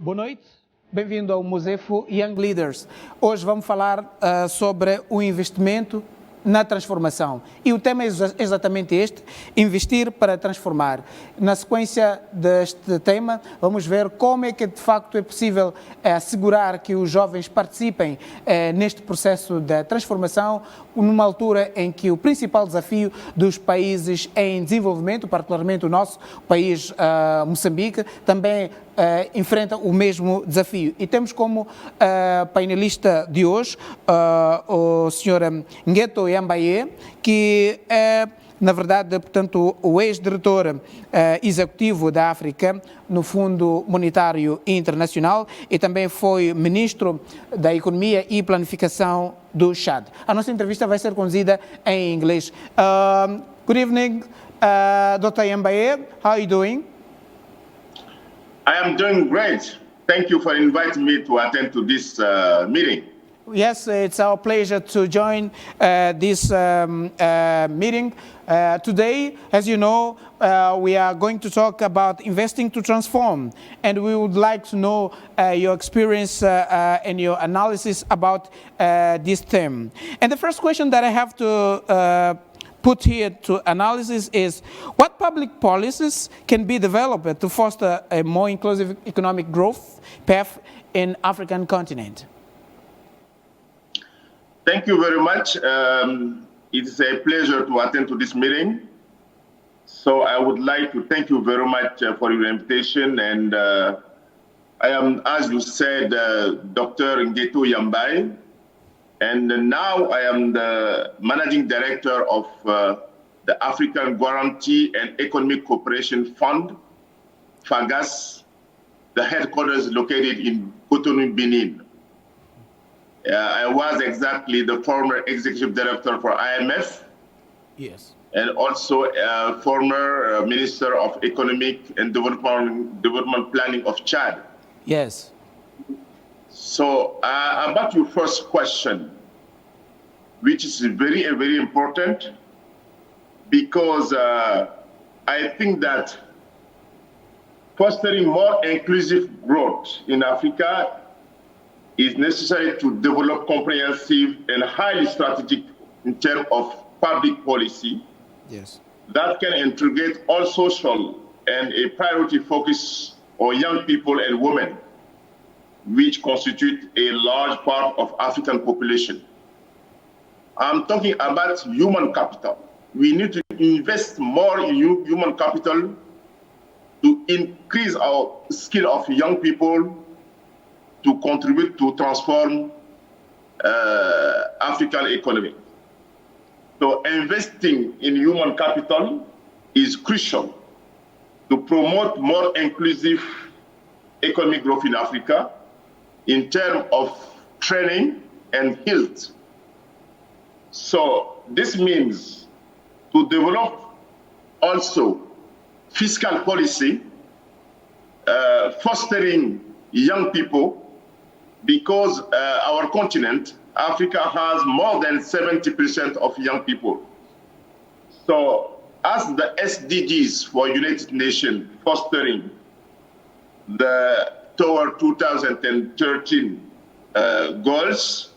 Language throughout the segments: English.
Boa noite, bem-vindo ao Mozefo Young Leaders. Hoje vamos falar sobre o investimento na transformação. E o tema é exatamente este, investir para transformar. Na sequência deste tema, vamos ver como é que de facto é possível assegurar que os jovens participem neste processo de transformação, numa altura em que o principal desafio dos países em desenvolvimento, particularmente o nosso país, Moçambique, também enfrenta o mesmo desafio. E temos como painelista de hoje o Sr. Ngueto Yambaye, que é, na verdade, portanto, o ex-diretor executivo da África no Fundo Monetário Internacional e também foi Ministro da Economia e Planificação do Chade. A nossa entrevista vai ser conduzida em inglês. Good evening, Dr. Yambaye. How are you doing? I am doing great. Thank you for inviting me to attend to this meeting. Yes, it's our pleasure to join this meeting. Today, as you know, we are going to talk about investing to transform, and we would like to know your experience and your analysis about this theme. And the first question that I have to put here to analysis is, what public policies can be developed to foster a more inclusive economic growth path in African continent? Thank you very much. It is a pleasure to attend to this meeting. So I would like to thank you very much for your invitation. And I am, as you said, Dr. Ngueto Yambaye. And now I am the Managing Director of the African Guarantee and Economic Cooperation Fund, FAGAS, the headquarters located in Cotonou, Benin. I was exactly the former Executive Director for IMF. Yes. And also a former Minister of Economic and Development Planning of Chad. Yes. So about your first question, which is very important, because I think that fostering more inclusive growth in Africa is necessary to develop comprehensive and highly strategic in terms of public policy. Yes. That can integrate all social and a priority focus on young people and women, which constitute a large part of African population. I'm talking about human capital. We need to invest more in human capital to increase our skill of young people to contribute to transform African economy. So investing in human capital is crucial to promote more inclusive economic growth in Africa in terms of training and health. So this means to develop also fiscal policy, fostering young people, because our continent, Africa, has more than 70% of young people. So as the SDGs for United Nations fostering the toward 2013 goals,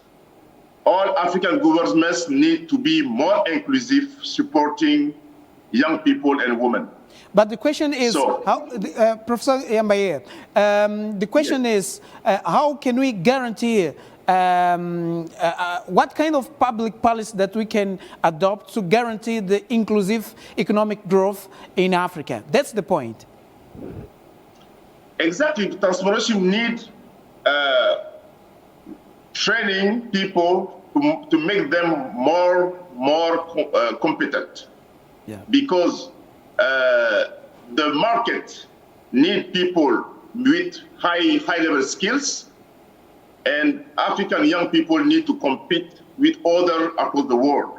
all African governments need to be more inclusive, supporting young people and women. But the question is, Professor Yambaye, the question is, how can we guarantee what kind of public policy that we can adopt to guarantee the inclusive economic growth in Africa? That's the point. Exactly. The transformation needs training people to make them more competent. Yeah. Because the market needs people with high level skills, and African young people need to compete with others across the world.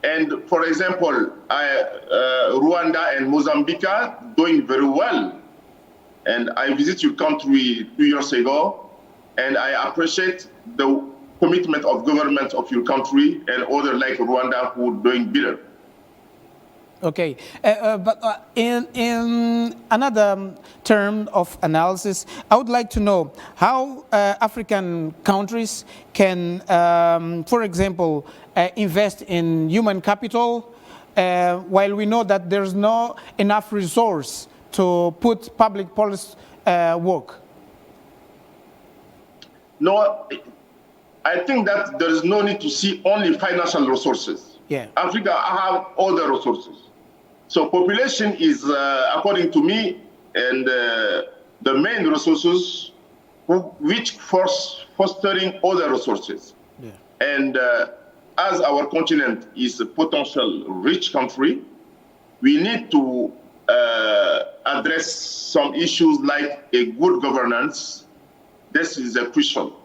And for example, Rwanda and Mozambique are doing very well. And I visited your country 2 years ago, and I appreciate the commitment of government of your country and others like Rwanda who are doing better. Okay, but in another term of analysis, I would like to know how African countries can, for example, invest in human capital, while we know that there's not enough resource to put public policy work. No, I think that there is no need to see only financial resources. Yeah. Africa have other resources. So population is, according to me, and the main resources which fostering other resources. Yeah. And as our continent is a potential rich country, we need to address some issues like a good governance. This is crucial.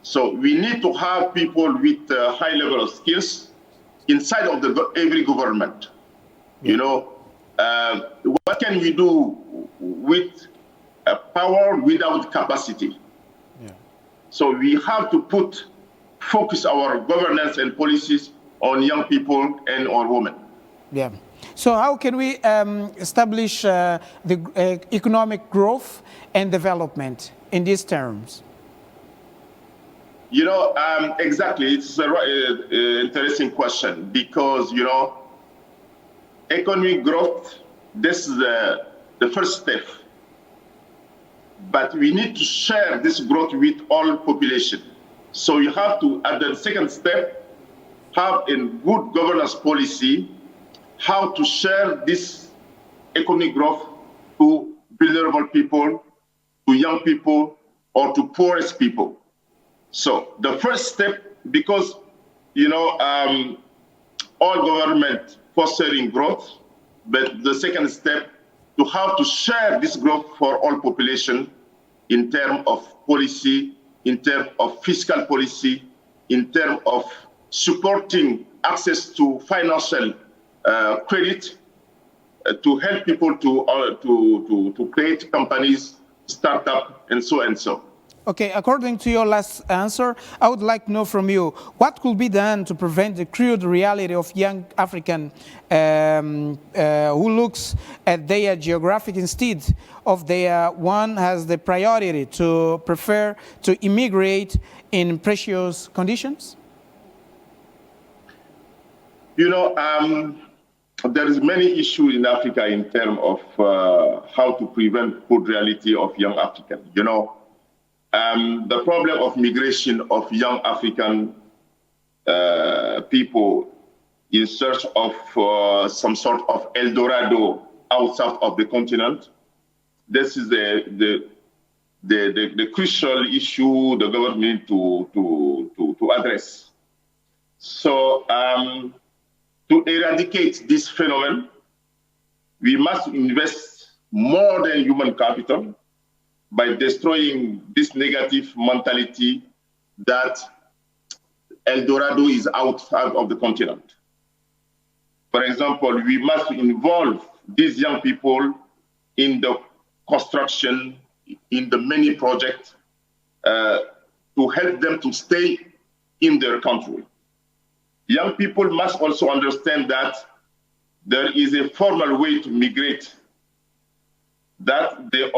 So we need to have people with a high level of skills inside of every government. Yeah. You know, what can we do with power without capacity? Yeah. So we have to focus our governance and policies on young people and on women. Yeah. So how can we establish the economic growth and development in these terms? You know, exactly. It's an interesting question because, you know, economic growth, this is the first step. But we need to share this growth with all population. So you have to, at the second step, have a good governance policy, how to share this economic growth to vulnerable people, to young people, or to poorest people. So the first step, because, you know, all government fostering growth, but the second step, to have to share this growth for all population in terms of policy, in terms of fiscal policy, in terms of supporting access to financial credit, to help people to create companies, startup, and so and so. Okay, according to your last answer, I would like to know from you, what could be done to prevent the crude reality of young African who looks at their geographic instead of their one has the priority to prefer to immigrate in precious conditions? You know, there is many issues in Africa in terms of how to prevent crude reality of young Africans. You know, the problem of migration of young African people in search of some sort of El Dorado outside of the continent. This is the crucial issue the government need to address. So to eradicate this phenomenon, we must invest more than human capital by destroying this negative mentality that El Dorado is outside of the continent. For example, we must involve these young people in the construction, in the many projects, to help them to stay in their country. Young people must also understand that there is a formal way to migrate, that they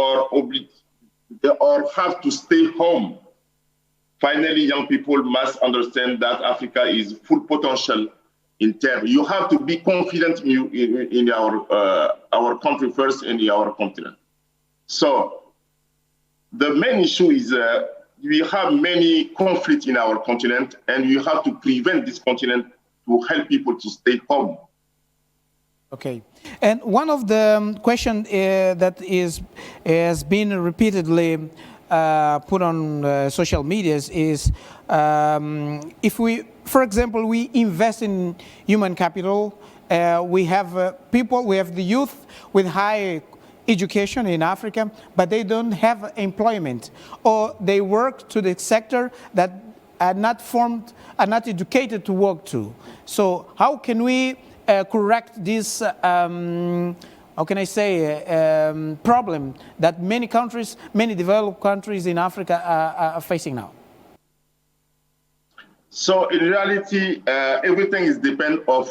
have to stay home. Finally, young people must understand that Africa is full potential in terms. You have to be confident in our country first and in our continent. So the main issue is we have many conflicts in our continent, and we have to prevent this continent to help people to stay home. Okay, and one of the questions that has been repeatedly put on social medias is if we, for example, we invest in human capital, we have people, we have the youth with high education in Africa, but they don't have employment, or they work to the sector that are not formed, are not educated to work to. So how can we correct this, how can I say, problem that many countries, many developed countries in Africa are facing now? So in reality, everything is depend of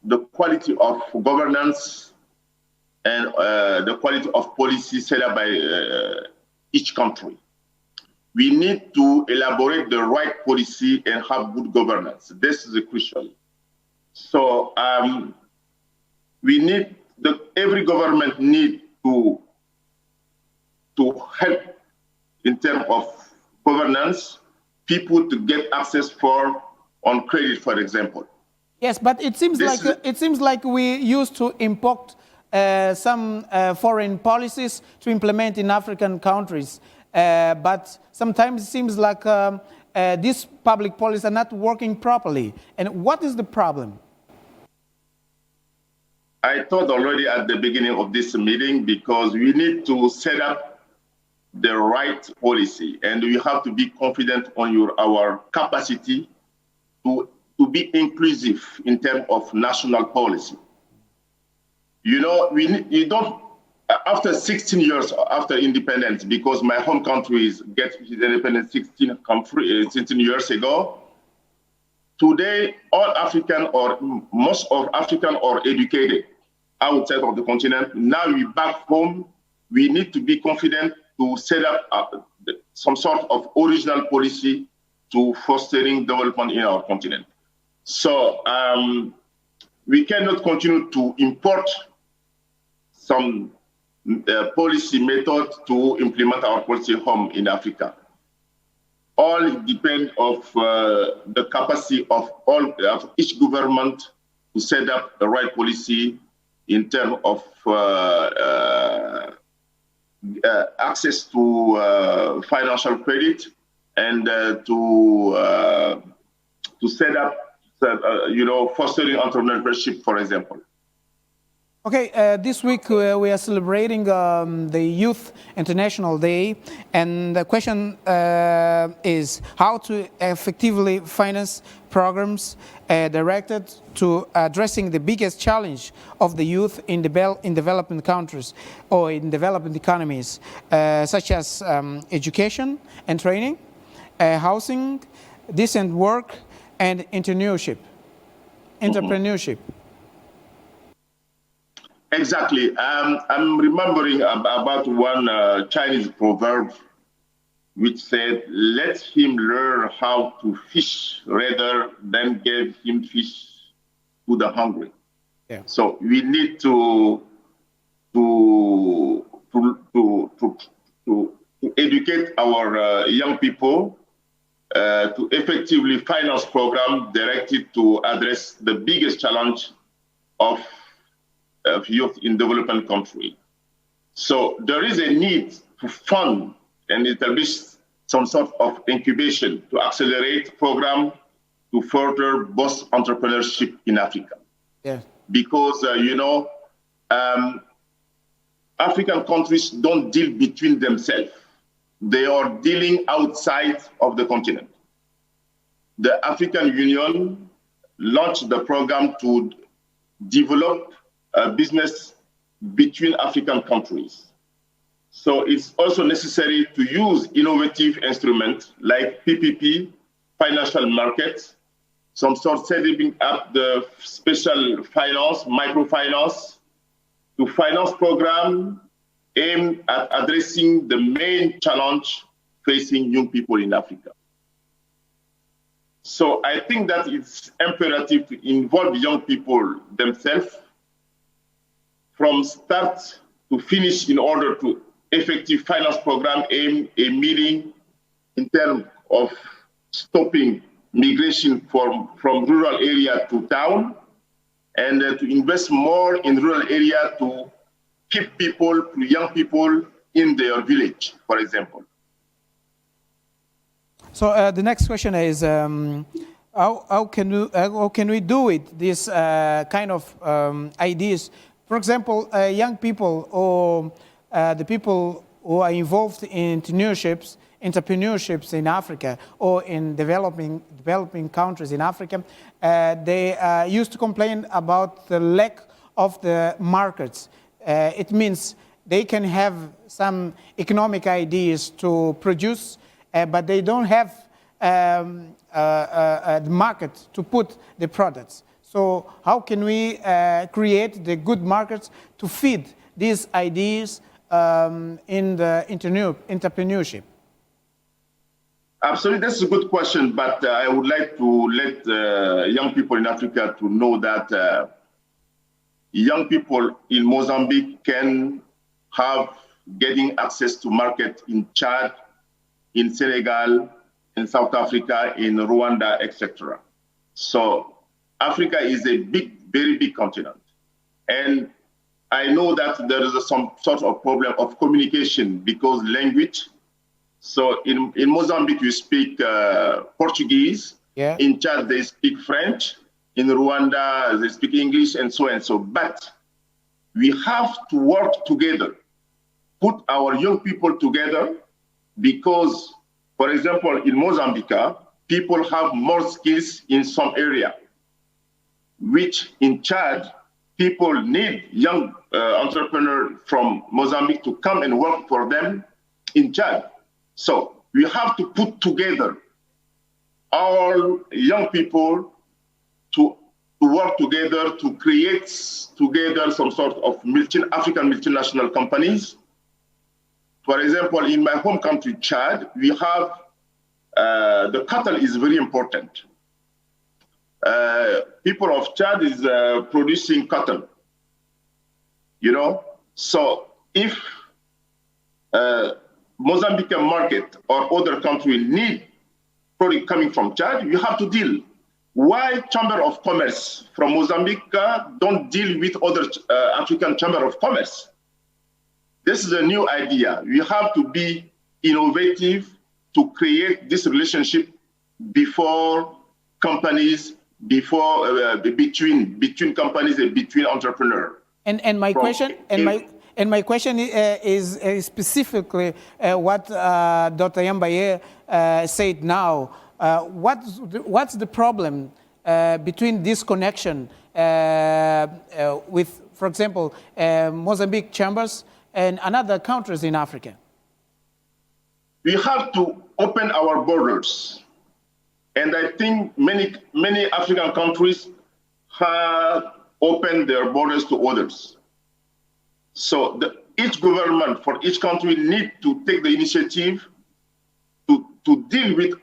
the quality of governance and the quality of policy set up by each country. We need to elaborate the right policy and have good governance. This is crucial. So we need every government need to help in terms of governance, people to get access on credit, for example. Yes, but it seems like we used to import some foreign policies to implement in African countries, but sometimes it seems like these public policies are not working properly. And what is the problem? I thought already at the beginning of this meeting, because we need to set up the right policy, and we have to be confident on our capacity to be inclusive in terms of national policy. You know, you don't, after 16 years after independence, because my home country gets independence 16 years ago, today all African or most of African are educated outside of the continent. Now we back home, we need to be confident to set up some sort of original policy to fostering development in our continent. So we cannot continue to import some policy method to implement our policy home in Africa. All depend of the capacity of each government to set up the right policy in terms of access to financial credit and to set up, fostering entrepreneurship, for example. Okay, this week we are celebrating the Youth International Day, and the question is how to effectively finance programs directed to addressing the biggest challenge of the youth in developing countries or in developing economies, such as education and training, housing, decent work, and entrepreneurship. Exactly. I'm remembering about one Chinese proverb which said, let him learn how to fish rather than give him fish to the hungry. Yeah. So we need to educate our young people to effectively finance programs directed to address the biggest challenge of youth in developing country. So there is a need to fund and establish some sort of incubation to accelerate program to further boost entrepreneurship in Africa. Yeah. Because, African countries don't deal between themselves. They are dealing outside of the continent. The African Union launched the program to develop business between African countries. So it's also necessary to use innovative instruments like PPP, financial markets, some sort setting up the special finance, microfinance, to finance program aimed at addressing the main challenge facing young people in Africa. So I think that it's imperative to involve young people themselves from start to finish in order to effective finance program aim a meeting in terms of stopping migration from rural area to town, and to invest more in rural area to keep young people in their village, for example. So the next question is, how can we do it, this kind of ideas? For example, young people or the people who are involved in entrepreneurships in Africa or in developing countries in Africa, they used to complain about the lack of the markets. It means they can have some economic ideas to produce, but they don't have the market to put the products. So how can we create the good markets to feed these ideas in the entrepreneurship? Absolutely, that's a good question, but I would like to let young people in Africa to know that young people in Mozambique can have getting access to market in Chad, in Senegal, in South Africa, in Rwanda, etc. So Africa is a big, very big continent. And I know that there is some sort of problem of communication because language. So in Mozambique, you speak Portuguese. Yeah. In Chad, they speak French. In Rwanda, they speak English and so and so. But we have to work together, put our young people together, because, for example, in Mozambique, people have more skills in some area, which in Chad, people need young entrepreneurs from Mozambique to come and work for them in Chad. So we have to put together all young people to work together to create together some sort of African multinational companies. For example, in my home country, Chad, we have the cattle is very important. People of Chad is producing cotton, you know? So if Mozambican market or other country need product coming from Chad, you have to deal. Why Chamber of Commerce from Mozambique don't deal with other African Chamber of Commerce? This is a new idea. We have to be innovative to create this relationship before companies, between companies and between entrepreneurs. And my question is specifically what Dr. Yambaye said now. What's the problem between this connection with, for example, Mozambique chambers and other countries in Africa? We have to open our borders. And I think many African countries have opened their borders to others. So each government for each country needs to take the initiative to deal with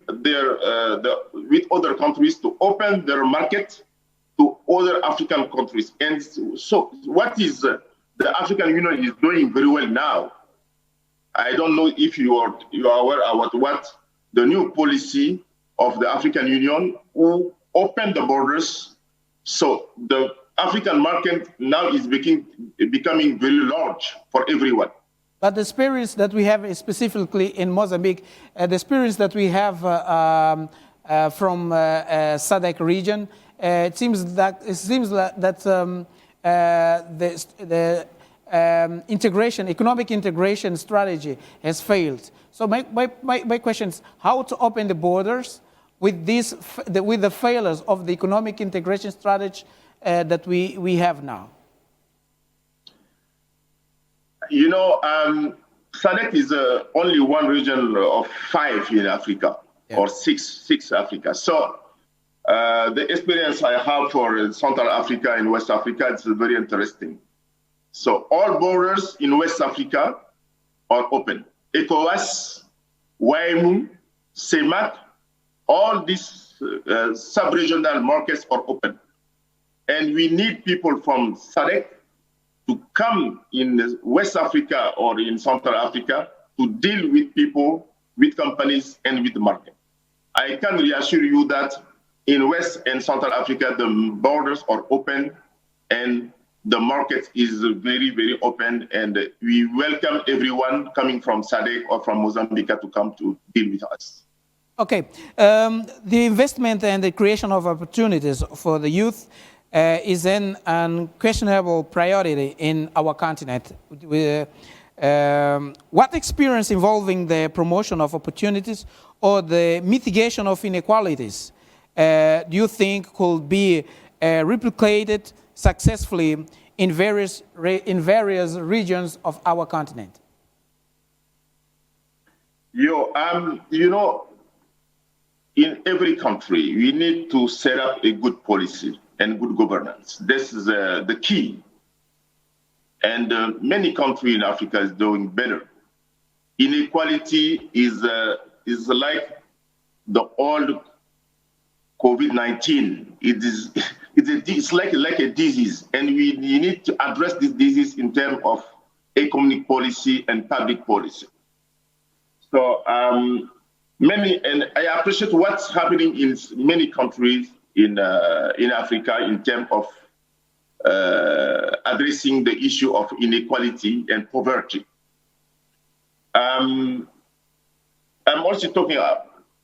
with other countries, to open their market to other African countries. And so what is the African Union is doing very well now. I don't know if you are aware about what the new policy of the African Union who opened the borders. So the African market now is becoming very large for everyone. But the experience that we have specifically in Mozambique, the experience that we have from SADC region, it seems that the economic integration strategy has failed. So my question is how to open the borders with the failures of the economic integration strategy that we have now. You know, SADC is only one region of 5 in Africa, or six Africa. So the experience I have for Central Africa and West Africa is very interesting. So all borders in West Africa are open. ECOWAS, WAEMU, CEMAC, all these sub-regional markets are open. And we need people from SADC to come in West Africa or in Central Africa to deal with people, with companies, and with the market. I can reassure you that in West and Central Africa, the borders are open and the market is very, very open, and we welcome everyone coming from SADC or from Mozambique to come to deal with us. Okay, the investment and the creation of opportunities for the youth is an unquestionable priority in our continent. What experience involving the promotion of opportunities or the mitigation of inequalities do you think could be replicated successfully in various regions of our continent? You know, in every country, we need to set up a good policy. and good governance. This is the key. And many countries in Africa is doing better. Inequality is like the old COVID-19. It's like a disease, and we need to address this disease in terms of economic policy and public policy. So and I appreciate what's happening in many countries in Africa in terms of addressing the issue of inequality and poverty. I'm also talking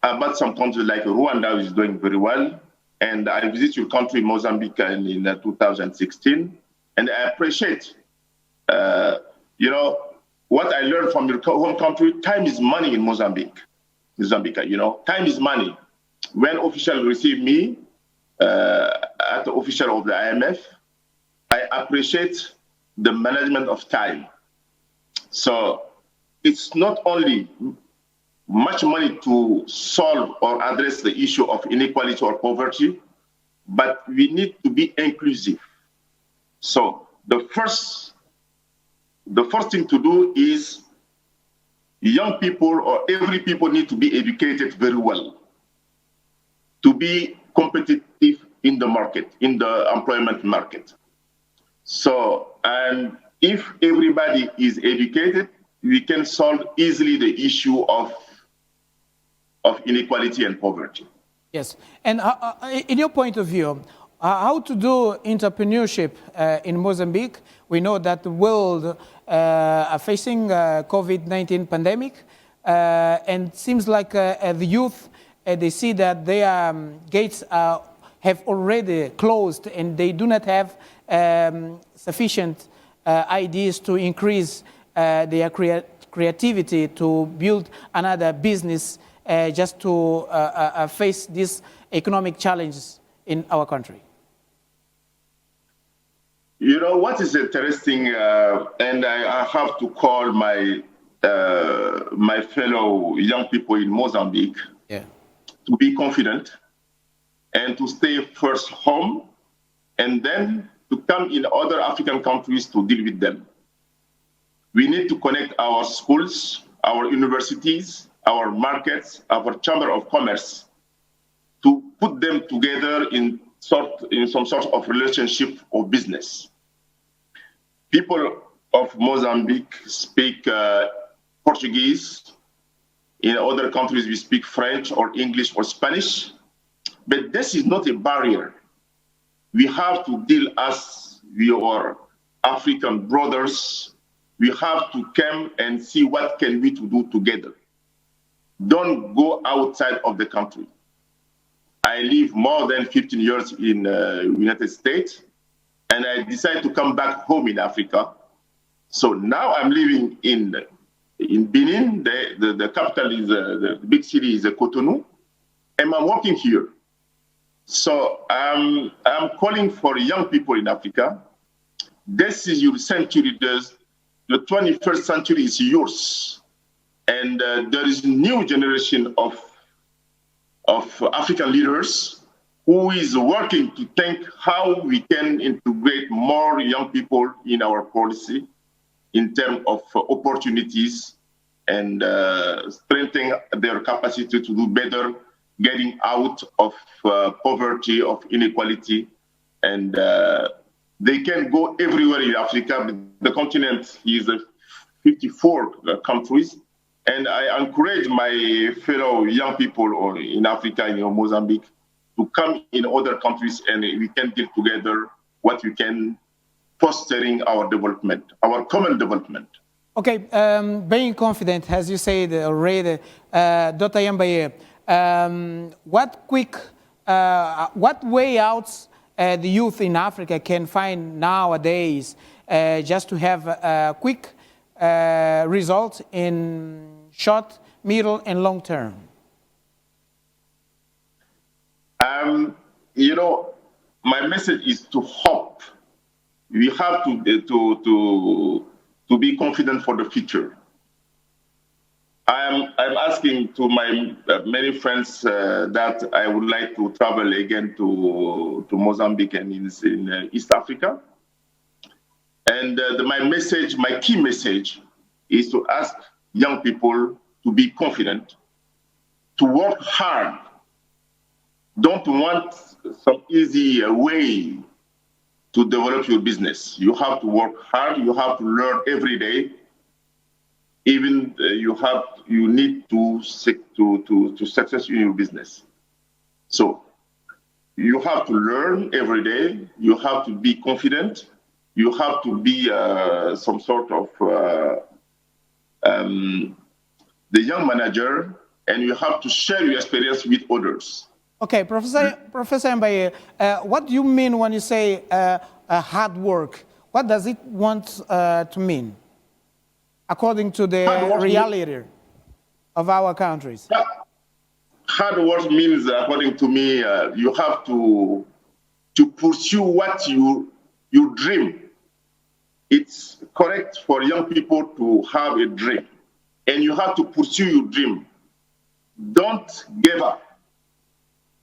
about some countries like Rwanda, which is doing very well. And I visit your country, Mozambique, in 2016. And I appreciate, what I learned from your home country. Time is money in Mozambique, time is money. When officials receive me at the official of the IMF, I appreciate the management of time. So it's not only much money to solve or address the issue of inequality or poverty, but we need to be inclusive. So the first thing to do is young people or every people need to be educated very well to be competitive in the market, in the employment market. So, and if everybody is educated, we can solve easily the issue of inequality and poverty. Yes, and in your point of view, how to do entrepreneurship in Mozambique? We know that the world are facing COVID-19 pandemic, and seems like the youth, they see that their gates have already closed, and they do not have sufficient ideas to increase their creativity to build another business just to face these economic challenges in our country. You know what is interesting, and I have to call my my fellow young people in Mozambique to be confident and to stay first home, and then to come in other African countries to deal with them. We need to connect our schools, our universities, our markets, our chamber of commerce, to put them together in some sort of relationship or business. People of Mozambique speak Portuguese. In other countries, we speak French or English or Spanish. But this is not a barrier. We have to deal as we are African brothers. We have to come and see what can we to do together. Don't go outside of the country. I live more than 15 years in the United States, and I decided to come back home in Africa. So now I'm living in Benin. The capital is, the big city is Cotonou, and I'm working here. So I'm calling for young people in Africa. This is your century. The 21st century is yours. And there is a new generation of African leaders who is working to think how we can integrate more young people in our policy in terms of opportunities and strengthening their capacity to do better, getting out of poverty, of inequality, and they can go everywhere in Africa. The continent is 54 countries. And I encourage my fellow young people in Africa, in Mozambique, to come in other countries, and we can get together what we can fostering our development, our common development. Okay, being confident, as you said already, Dr. Yambaye, what way outs the youth in Africa can find nowadays just to have a quick results in short, middle, and long term? My message is to hope. We have to be confident for the future. I'm asking to my many friends that I would like to travel again to Mozambique and in East Africa. And my key message is to ask young people to be confident, to work hard. Don't want some easy way to develop your business. You have to work hard. You have to learn every day. Even you need to success in your business. So you have to learn every day. You have to be confident. You have to be some sort of the young manager, and you have to share your experience with others. Okay, Professor Yambaye, what do you mean when you say hard work? What does it want to mean, according to the reality of our countries? Hard work means, according to me, you have to pursue what you dream. It's correct for young people to have a dream, and you have to pursue your dream. Don't give up.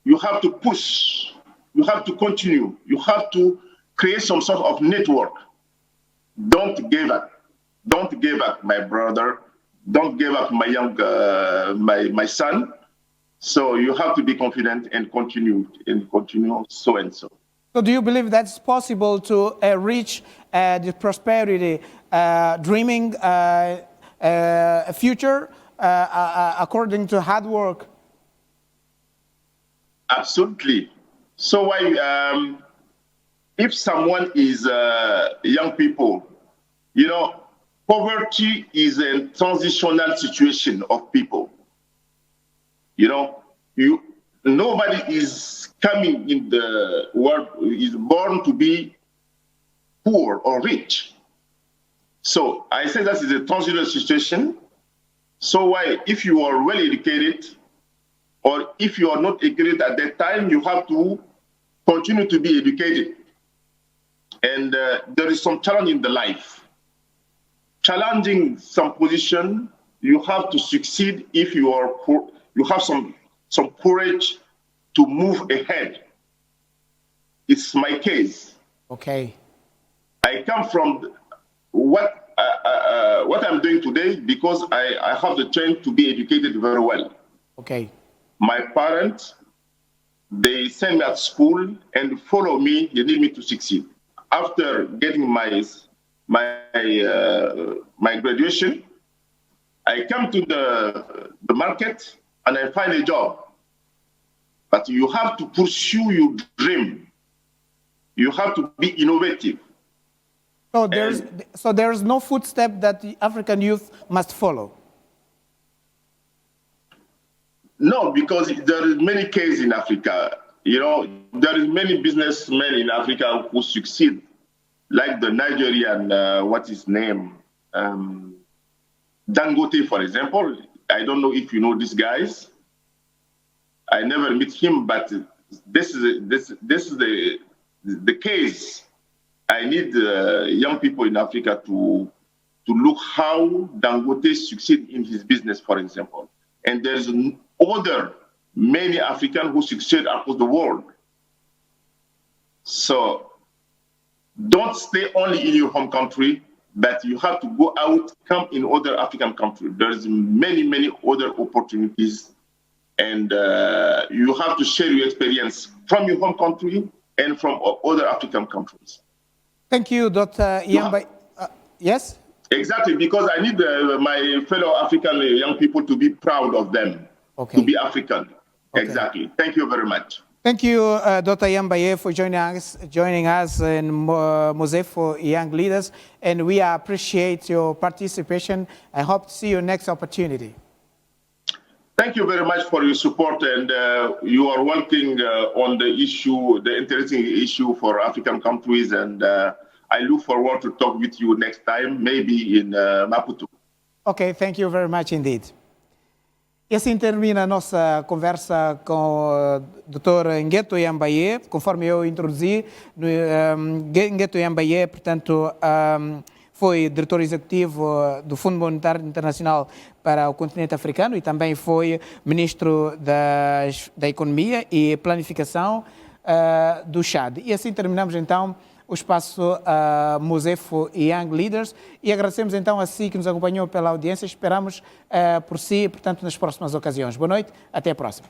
You have to push. You have to continue. You have to create some sort of network. Don't give up. Don't give up, my brother. Don't give up, my young, my son. So you have to be confident and continue so and so. So do you believe that's possible to reach the prosperity, dreaming a future according to hard work? Absolutely. So why, if someone is young people, poverty is a transitional situation of people. Nobody is coming in the world is born to be poor or rich. So I say that is a transitional situation. So why, if you are well educated, or if you are not educated at that time, you have to continue to be educated. And there is some challenge in the life. Challenging some position, you have to succeed if you are poor. You have some courage to move ahead. It's my case. Okay. I come from what I'm doing today because I have the chance to be educated very well. Okay. My parents, they send me at school and follow me. They need me to succeed. After getting my graduation, I come to the market and I find a job. But you have to pursue your dream. You have to be innovative. So there's no footstep that the African youth must follow? No, because there is many cases in Africa. There is many businessmen in Africa who succeed, like the Nigerian, what is his name? Dangote, for example. I don't know if you know these guys. I never met him, but this is the case. I need young people in Africa to look how Dangote succeed in his business, for example. And there's many Africans who succeed across the world. So don't stay only in your home country, but you have to go out, come in other African countries. There's many other opportunities, and you have to share your experience from your home country and from other African countries. Thank you, Dr. Yambaye. Yes? Exactly, because I need my fellow African young people to be proud of them, to be African. Okay. Exactly. Thank you very much. Thank you, Dr. Yambaye, for joining us in Mozefo Young Leaders, and we appreciate your participation. I hope to see you next opportunity. Thank you very much for your support, and you are working on the issue, the interesting issue for African countries, and I look forward to talk with you next time, maybe in Maputo. Okay, thank you very much indeed. E assim termina a nossa conversa com o Dr. Ngueto Yambaye. Conforme eu introduzi, Ngueto Yambaye, portanto, foi diretor executivo do Fundo Monetário Internacional para o continente africano e também foi ministro da Economia e Planificação do Chade. E assim terminamos então o espaço Mozefo Young Leaders e agradecemos então a si que nos acompanhou pela audiência. Esperamos por si, portanto, nas próximas ocasiões. Boa noite, até a próxima.